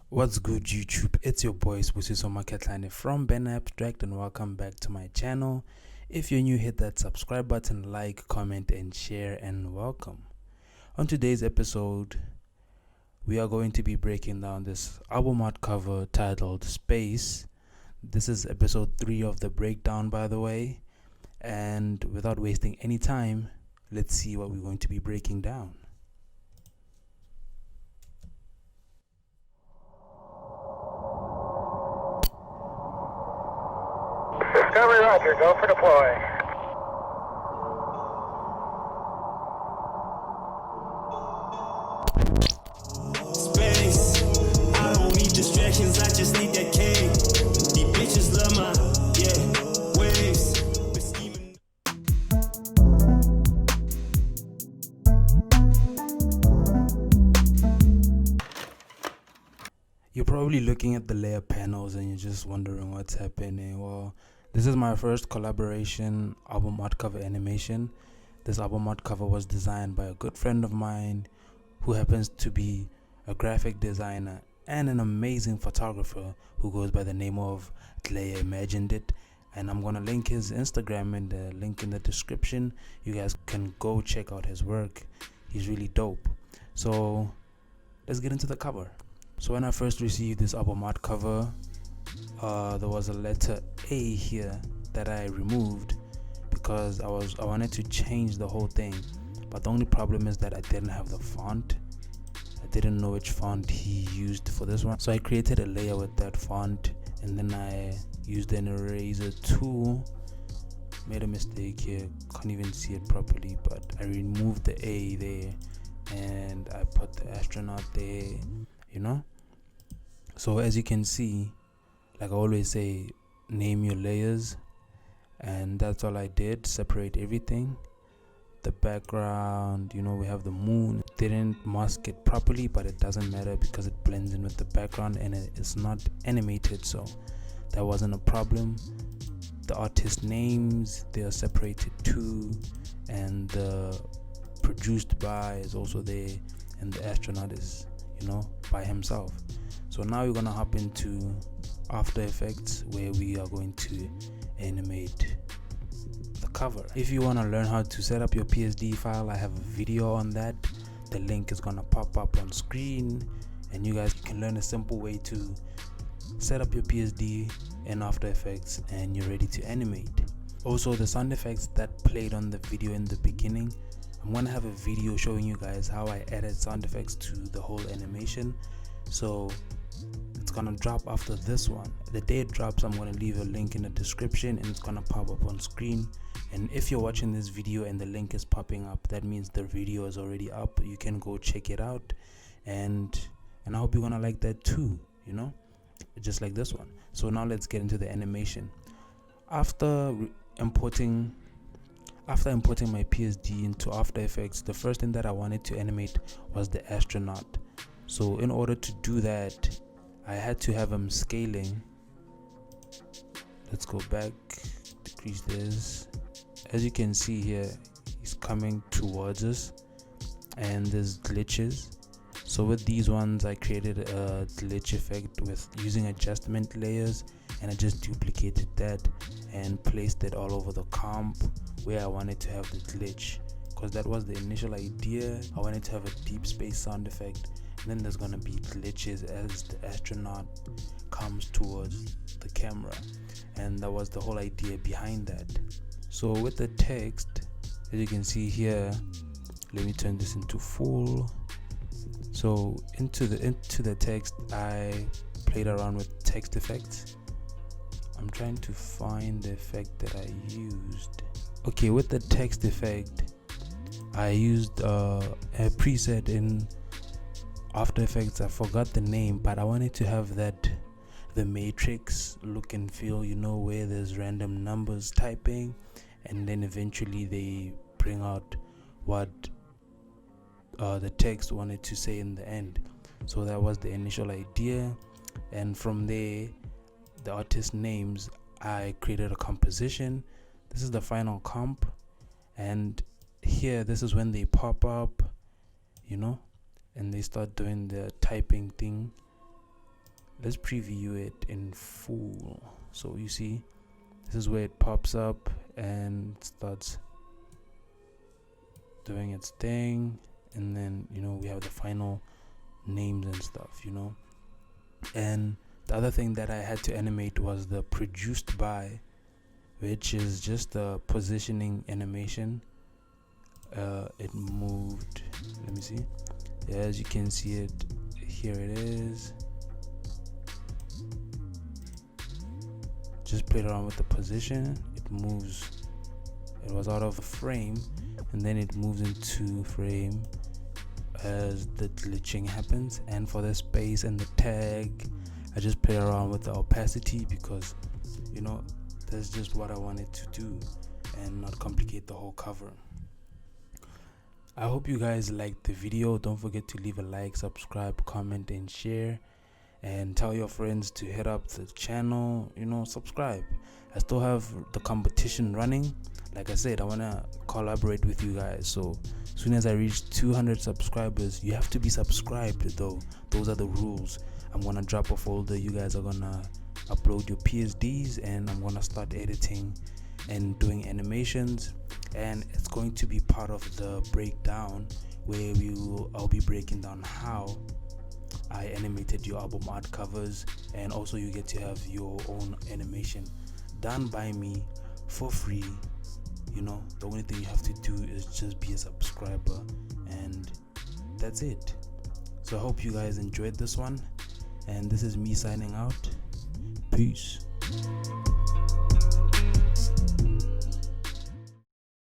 What's good, YouTube? It's your boy Sbusiso Maketlane from benabstract, and welcome back to my channel. If you're new, hit that subscribe button, like, comment, and share, and welcome. On today's episode, we are going to be breaking down this album art cover titled Space. This is episode 3 of the breakdown, by the way. And without wasting any time, let's see what we're going to be breaking down. Discovery Roger, go for deploy. Space, I don't need distractions, I just need that cake. These bitches love my, waves. We're scheming. You're probably looking at the layer panels and you're just wondering what's happening. Well, this is my first collaboration album art cover animation. This album art cover was designed by a good friend of mine who happens to be a graphic designer and an amazing photographer who goes by the name of glayaimaginedit. And I'm gonna link his Instagram in the link in the description. You guys can go check out his work. He's really dope. So let's get into the cover. So when I first received this album art cover, there was a letter A here that I removed because I wanted to change the whole thing. But the only problem is that I didn't have the font. I didn't know which font he used for this one. So I created a layer with that font, and then I used an eraser tool. Made a mistake here, can't even see it properly, but I removed the A there and I put the astronaut there, you know. So as you can see, like I always say, name your layers, and that's all I did. Separate everything. The background, we have the moon. Didn't mask it properly, but it doesn't matter because it blends in with the background and it's not animated, so that wasn't a problem. The artist names, they are separated too, and the produced by is also there, and the astronaut is by himself. So now we're gonna hop into After Effects, where we are going to animate the cover. If you want to learn how to set up your PSD file, I have a video on that. The link is gonna pop up on screen, and you guys can learn a simple way to set up your PSD in After Effects, and you're ready to animate. Also, the sound effects that played on the video in the beginning, I'm gonna have a video showing you guys how I added sound effects to the whole animation. So it's gonna drop after this one. The day it drops, I'm gonna leave a link in the description and it's gonna pop up on screen. And if you're watching this video and the link is popping up, that means the video is already up. You can go check it out, and I hope you're gonna like that too, just like this one. So now let's get into the animation. After importing my PSD into After Effects, the first thing that I wanted to animate was the astronaut. So in order to do that, I had to have him scaling. Let's go back, decrease this. As you can see here, he's coming towards us and there's glitches. So with these ones, I created a glitch effect with using adjustment layers, and I just duplicated that and placed it all over the comp where I wanted to have the glitch, because that was the initial idea. I wanted to have a deep space sound effect, and then there's gonna be glitches as the astronaut comes towards the camera, and that was the whole idea behind that. So with the text, as you can see here, let me turn this into full. So into the text, I played around with text effects. I'm trying to find the effect that I used. Okay, with the text effect, I used a preset in After Effects. I forgot the name, but I wanted to have the Matrix look and feel, where there's random numbers typing, and then eventually they bring out what the text wanted to say in the end. So that was the initial idea, and from there, the artist names, I created a composition. This is the final comp, and here, this is when they pop up, and they start doing the typing thing. let's preview it in full. So you see, this is where it pops up and starts doing its thing, and then we have the final names and stuff, and the other thing that I had to animate was the produced by, which is just a positioning animation. It moved, let me see, yeah, as you can see it, here it is. Just played around with the position, it moves. It was out of frame and then it moves into frame as the glitching happens. And for the space and the tag, I just played around with the opacity because that's just what I wanted to do and not complicate the whole cover. I hope you guys liked the video. Don't forget to leave a like, subscribe, comment and share, and tell your friends to hit up the channel, subscribe. I still have the competition running. Like I said, I want to collaborate with you guys, so as soon as I reach 200 subscribers, you have to be subscribed though. Those are the rules. I'm gonna drop a folder, you guys are gonna upload your PSDs, and I'm gonna start editing and doing animations, and it's going to be part of the breakdown where I'll be breaking down how I animated your album art covers, and also you get to have your own animation done by me for free. The only thing you have to do is just be a subscriber, and that's it. So I hope you guys enjoyed this one, and this is me signing out. Peace.